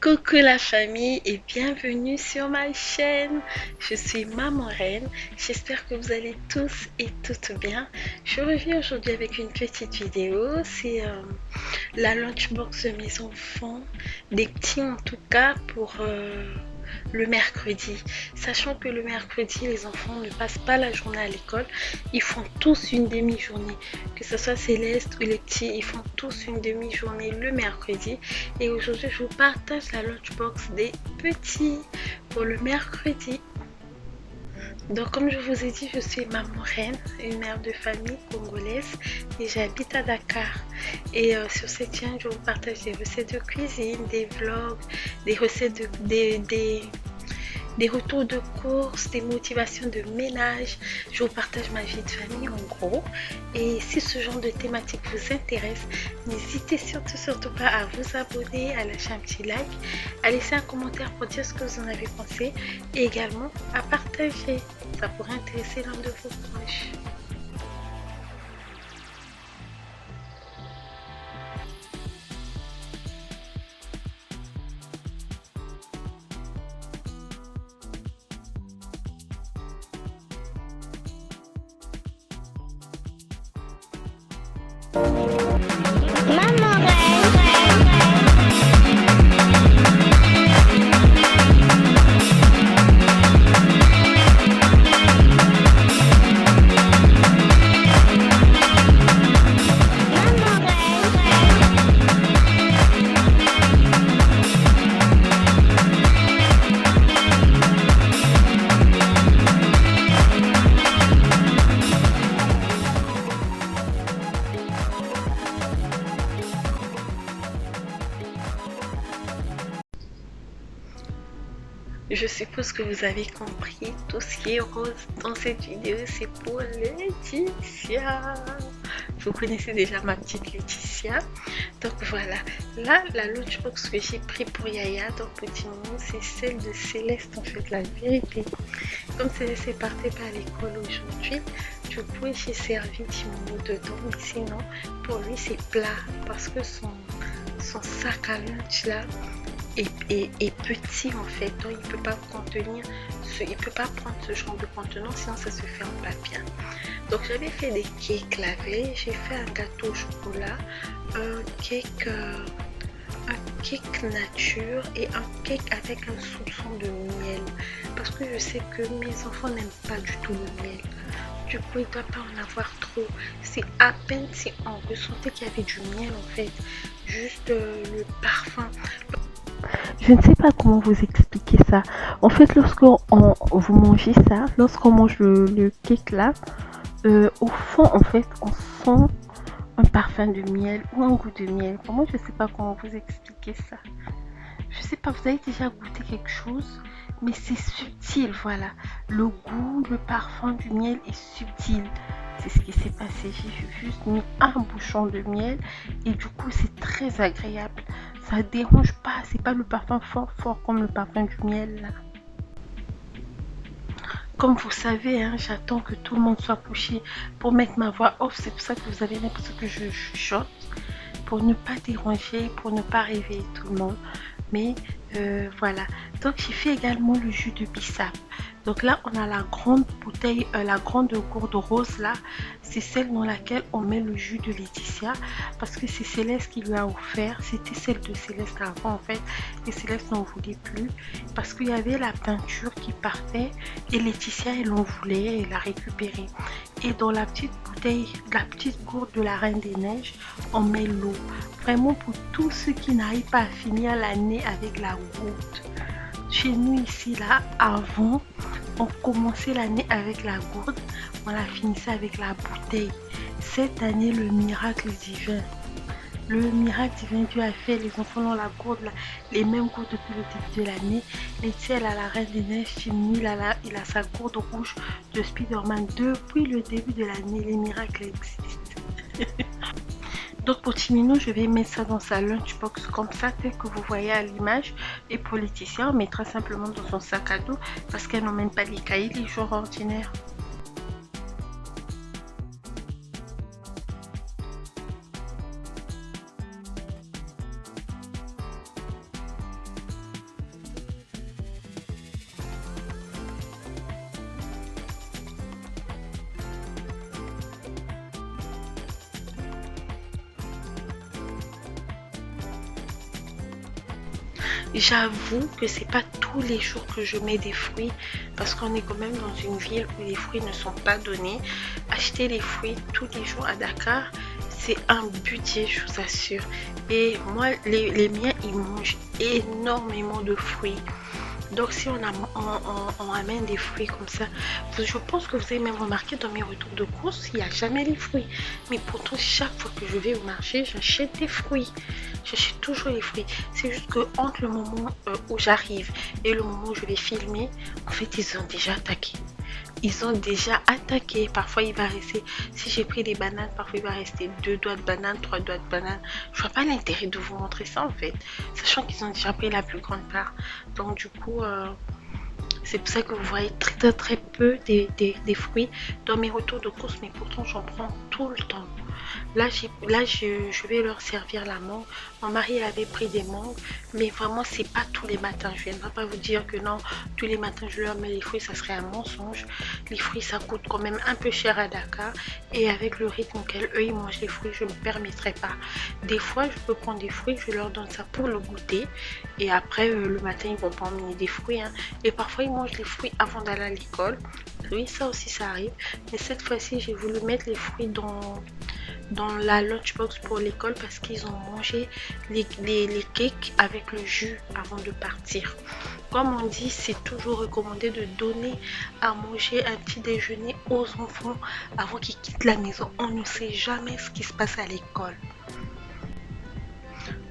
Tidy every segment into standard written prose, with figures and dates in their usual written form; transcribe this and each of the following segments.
Coucou la famille et bienvenue sur ma chaîne. Je suis Maman Reine. J'espère que vous allez tous et toutes bien. Je reviens aujourd'hui avec une petite vidéo. C'est la lunchbox de mes enfants, des petits en tout cas pour le mercredi. Sachant que le mercredi, les enfants ne passent pas la journée à l'école. Ils font tous une demi-journée. Que ce soit Céleste ou les petits, ils font tous une demi-journée le mercredi. Et aujourd'hui, je vous partage la lunchbox des petits pour le mercredi. Donc, comme je vous ai dit, je suis Maman Reine, une mère de famille congolaise et j'habite à Dakar. Et sur cette chaîne, je vous partage des recettes de cuisine, des vlogs, des recettes des retours de courses, des motivations de ménage. Je vous partage ma vie de famille en gros. Et si ce genre de thématique vous intéresse, n'hésitez surtout pas à vous abonner, à lâcher un petit like, à laisser un commentaire pour dire ce que vous en avez pensé et également à partager. Ça pourrait intéresser l'un de vos proches. Maman Reine. Maman Reine. Je suppose que vous avez compris, tout ce qui est rose dans cette vidéo, c'est pour Laetitia. Vous connaissez déjà ma petite Laetitia. Donc voilà, là, la lunchbox que j'ai pris pour Yaya, donc petit moment, c'est celle de Céleste en fait, la vérité. Comme Céleste est partie à l'école aujourd'hui, du coup j'ai servi Timono dedans, mais sinon, pour lui c'est plat, parce que son sac à lunch là, est petit en fait, donc il peut pas contenir il peut pas prendre ce genre de contenant, sinon ça se ferme pas bien. Donc j'avais fait des cakes la veille, j'ai fait un gâteau au chocolat, un cake nature et un cake avec un soupçon de miel, parce que je sais que mes enfants n'aiment pas du tout le miel. Du coup, il ne doit pas en avoir trop. C'est à peine si on ressentait qu'il y avait du miel en fait, juste le parfum. Je ne sais pas comment vous expliquer ça. En fait, vous mangez ça, lorsqu'on mange le cake là, au fond, en fait, on sent un parfum de miel ou un goût de miel. Pour moi, je ne sais pas comment vous expliquer ça. Je sais pas, vous avez déjà goûté quelque chose, mais c'est subtil, voilà. Le goût, le parfum du miel est subtil. C'est ce qui s'est passé. J'ai juste mis un bouchon de miel et du coup, c'est très agréable. Ça dérange pas, c'est pas le parfum fort comme le parfum du miel là. Comme vous savez, hein, j'attends que tout le monde soit couché pour mettre ma voix off. C'est pour ça que vous avez l'impression que je chuchote, pour ne pas déranger, pour ne pas réveiller tout le monde. Mais voilà. Donc j'ai fait également le jus de bissap. Donc là, on a la grande bouteille, la grande gourde rose là. C'est celle dans laquelle on met le jus de Laetitia. Parce que c'est Céleste qui lui a offert. C'était celle de Céleste avant en fait. Et Céleste n'en voulait plus. Parce qu'il y avait la peinture qui partait. Et Laetitia, elle en voulait. Elle l'a récupérée. Et dans la petite bouteille, la petite gourde de la Reine des Neiges, on met l'eau. Vraiment pour tous ceux qui n'arrivent pas à finir l'année avec la gourde. Chez nous ici là, avant, on commençait l'année avec la gourde, on la finissait avec la bouteille. Cette année, le miracle divin. Le miracle divin, Dieu a fait, les enfants ont la gourde, là, les mêmes gourdes depuis le début de l'année. Laetitia, elle a la Reine des Neiges, Timmy, il a sa gourde rouge de Spider-Man. Depuis le début de l'année, les miracles existent. Donc pour Timino, je vais mettre ça dans sa lunchbox comme ça, tel que vous voyez à l'image. Et pour Laetitia, on mettra simplement dans son sac à dos parce qu'elle n'emmène pas les cahiers les jours ordinaires. J'avoue que c'est pas tous les jours que je mets des fruits parce qu'on est quand même dans une ville où les fruits ne sont pas donnés. Acheter les fruits tous les jours à Dakar, c'est un budget, je vous assure. Et moi, les miens, ils mangent énormément de fruits. Donc si on amène des fruits comme ça, je pense que vous avez même remarqué dans mes retours de course, il n'y a jamais les fruits. Mais pourtant, chaque fois que je vais au marché, j'achète des fruits. J'achète toujours les fruits. C'est juste que entre le moment où j'arrive et le moment où je vais filmer, en fait, ils ont déjà attaqué. Ils ont déjà attaqué. Parfois, il va rester, si j'ai pris des bananes, parfois il va rester 2 doigts de banane, 3 doigts de banane. Je vois pas l'intérêt de vous montrer ça en fait, sachant qu'ils ont déjà pris la plus grande part. Donc du coup, c'est pour ça que vous voyez très peu des fruits dans mes retours de course, mais pourtant j'en prends tout le temps. Là, je vais leur servir la mangue. Mon mari avait pris des mangues, mais vraiment, c'est pas tous les matins. Je ne vais pas vous dire que non, tous les matins, je leur mets les fruits, ça serait un mensonge. Les fruits, ça coûte quand même un peu cher à Dakar. Et avec le rythme auquel eux, ils mangent les fruits, je ne me permettrai pas. Des fois, je peux prendre des fruits, je leur donne ça pour le goûter. Et après, le matin, ils vont pas emmener des fruits. Hein. Et parfois, ils mangent les fruits avant d'aller à l'école. Oui, ça aussi, ça arrive. Mais cette fois-ci, j'ai voulu mettre les fruits dans la lunchbox pour l'école parce qu'ils ont mangé les cakes avec le jus avant de partir. Comme on dit, c'est toujours recommandé de donner à manger un petit déjeuner aux enfants avant qu'ils quittent la maison. On ne sait jamais ce qui se passe à l'école.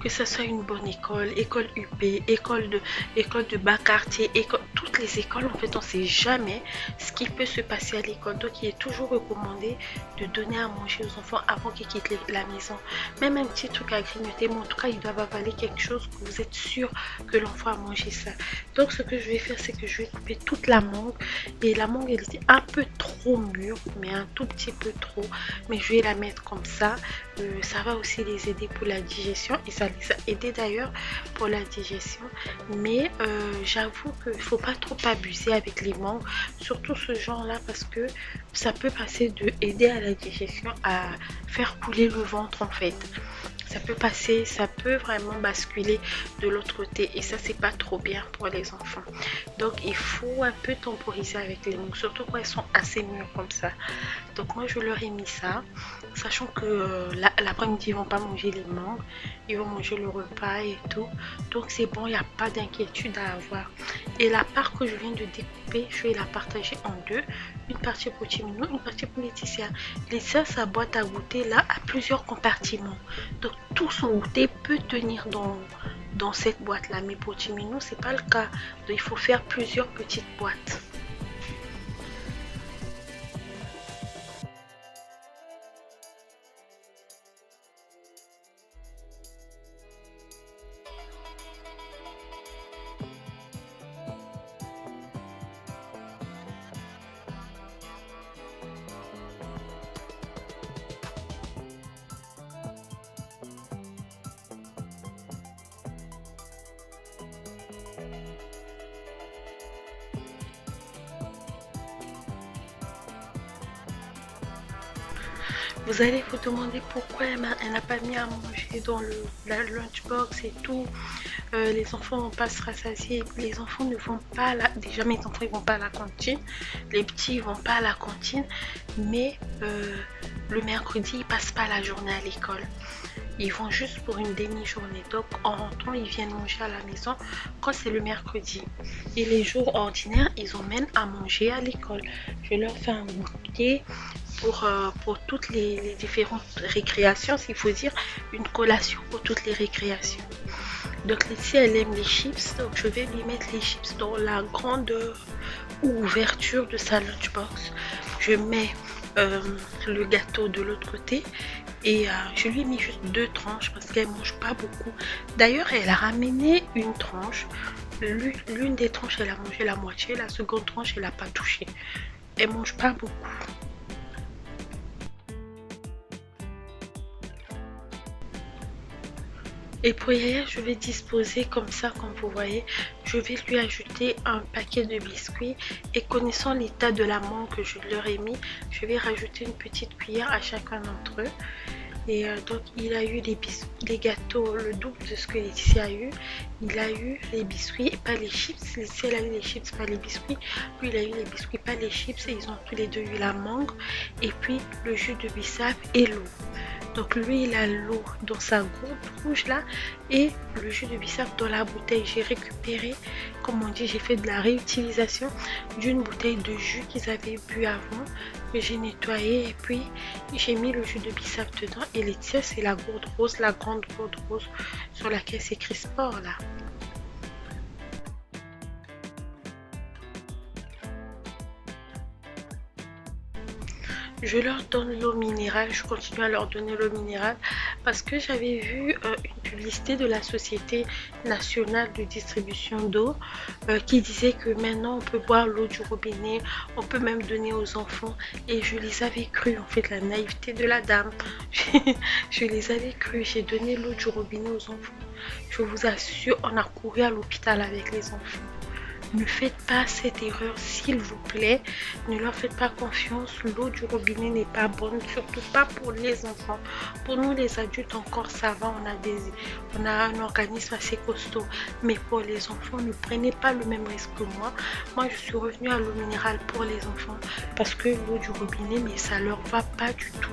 Que ce soit une bonne école, école UP, école de bas quartier, toutes les écoles, en fait, on ne sait jamais ce qui peut se passer à l'école. Donc, il est toujours recommandé de donner à manger aux enfants avant qu'ils quittent la maison. Même un petit truc à grignoter, mais en tout cas, ils doivent avaler quelque chose que vous êtes sûr que l'enfant a mangé ça. Donc, ce que je vais faire, c'est que je vais couper toute la mangue. Et la mangue, elle était un peu trop mûre, mais un tout petit peu trop. Mais je vais la mettre comme ça. Ça va aussi les aider pour la digestion et ça les a aidés d'ailleurs pour la digestion, mais j'avoue qu'il ne faut pas trop abuser avec les mangues, surtout ce genre là, parce que ça peut passer de aider à la digestion à faire couler le ventre en fait. Ça peut passer, ça peut vraiment basculer de l'autre côté et ça c'est pas trop bien pour les enfants. Donc il faut un peu temporiser avec les mangues, surtout quand elles sont assez mûres comme ça. Donc moi je leur ai mis ça, sachant que l'après-midi ils vont pas manger les mangues, ils vont manger le repas et tout. Donc c'est bon, il n'y a pas d'inquiétude à avoir. Et la part que je viens de découper, je vais la partager en deux. Une partie pour Timino, une partie pour Laetitia. Laetitia, sa boîte à goûter là a plusieurs compartiments. Donc tout son goûter peut tenir dans cette boîte là. Mais pour Timino, c'est pas le cas. Donc il faut faire plusieurs petites boîtes. Vous allez vous demander pourquoi elle n'a pas mis à manger dans la lunchbox et tout. Les enfants vont pas se rassasier. Les enfants ne vont pas à déjà mes enfants ils vont pas à la cantine. Les petits ils vont pas à la cantine. Mais le mercredi ils passent pas la journée à l'école. Ils vont juste pour une demi-journée. Donc en rentrant, ils viennent manger à la maison quand c'est le mercredi. Et les jours ordinaires, ils emmènent à manger à l'école. Je leur fais un goûter pour toutes les différentes récréations, s'il faut dire, une collation pour toutes les récréations. Donc ici, elle aime les chips. Donc je vais lui mettre les chips dans la grande ouverture de sa lunchbox. Je mets le gâteau de l'autre côté et je lui ai mis juste 2 tranches parce qu'elle mange pas beaucoup. D'ailleurs elle a ramené une tranche, l'une des tranches elle a mangé la moitié, la seconde tranche elle a pas touché. Elle mange pas beaucoup. Et pour Yaya, je vais disposer comme ça, comme vous voyez. Je vais lui ajouter un paquet de biscuits. Et connaissant l'état de la mangue que je leur ai mis, je vais rajouter une petite cuillère à chacun d'entre eux. Et donc il a eu les gâteaux le double de ce que Laetitia a eu. Il a eu les biscuits et pas les chips. Laetitia elle a eu les chips, pas les biscuits. Lui il a eu les biscuits, pas les chips. Et ils ont tous les deux eu la mangue. Et puis le jus de bissap et l'eau. Donc lui, il a l'eau dans sa gourde rouge là et le jus de bissap dans la bouteille. J'ai récupéré, comme on dit, j'ai fait de la réutilisation d'une bouteille de jus qu'ils avaient bu avant, que j'ai nettoyé et puis j'ai mis le jus de bissap dedans. Et Laetitia, c'est la gourde rose, la grande gourde rose sur laquelle c'est écrit sport là. Je leur donne l'eau minérale, je continue à leur donner l'eau minérale parce que j'avais vu une publicité de la Société nationale de distribution d'eau qui disait que maintenant on peut boire l'eau du robinet, on peut même donner aux enfants et je les avais cru en fait, la naïveté de la dame. Je les avais cru, j'ai donné l'eau du robinet aux enfants. Je vous assure, on a couru à l'hôpital avec les enfants. Ne faites pas cette erreur, s'il vous plaît. Ne leur faites pas confiance. L'eau du robinet n'est pas bonne, surtout pas pour les enfants. Pour nous, les adultes, encore ça va, on a un organisme assez costaud. Mais pour les enfants, ne prenez pas le même risque que moi. Moi, je suis revenue à l'eau minérale pour les enfants parce que l'eau du robinet, mais ça leur va pas du tout.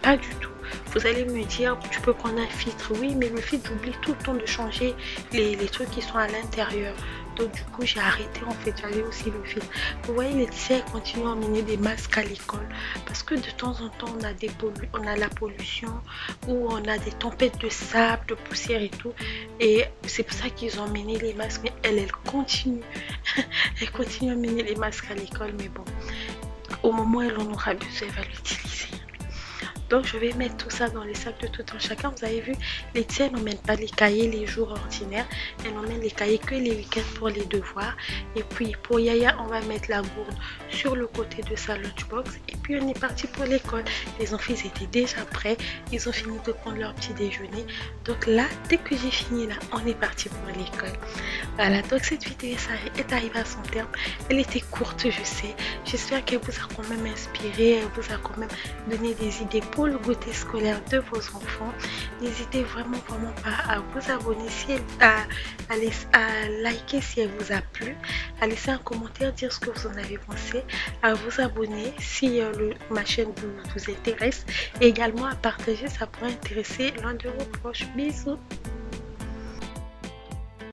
Pas du tout. Vous allez me dire, tu peux prendre un filtre. Oui, mais le filtre, j'oublie tout le temps de changer les trucs qui sont à l'intérieur. Donc du coup, j'ai arrêté en fait, j'avais aussi le filtre. Vous voyez, Laetitia continue à emmener des masques à l'école parce que de temps en temps, on a la pollution ou on a des tempêtes de sable, de poussière et tout. Et c'est pour ça qu'ils ont emmené les masques. Mais elle continue. Elle continue à emmener les masques à l'école. Mais bon, au moment où elle en aura besoin, elle va l'utiliser. Donc je vais mettre tout ça dans les sacs de tout un chacun. Vous avez vu, Laetitia n'emmène pas les cahiers les jours ordinaires. Elle emmène les cahiers que les week-ends pour les devoirs. Et puis pour Yaya, on va mettre la gourde sur le côté de sa lunchbox. Et puis on est parti pour l'école. Les enfants ils étaient déjà prêts. Ils ont fini de prendre leur petit déjeuner. Donc là, dès que j'ai fini là, on est parti pour l'école. Voilà, donc cette vidéo ça est arrivée à son terme. Elle était courte, je sais. J'espère qu'elle vous a quand même inspiré. Elle vous a quand même donné des idées pour le goûter scolaire de vos enfants. N'hésitez vraiment pas à vous abonner, à liker si elle vous a plu, à laisser un commentaire, dire ce que vous en avez pensé, à vous abonner si ma chaîne vous intéresse, et également à partager, ça pourrait intéresser l'un de vos proches. Bisous.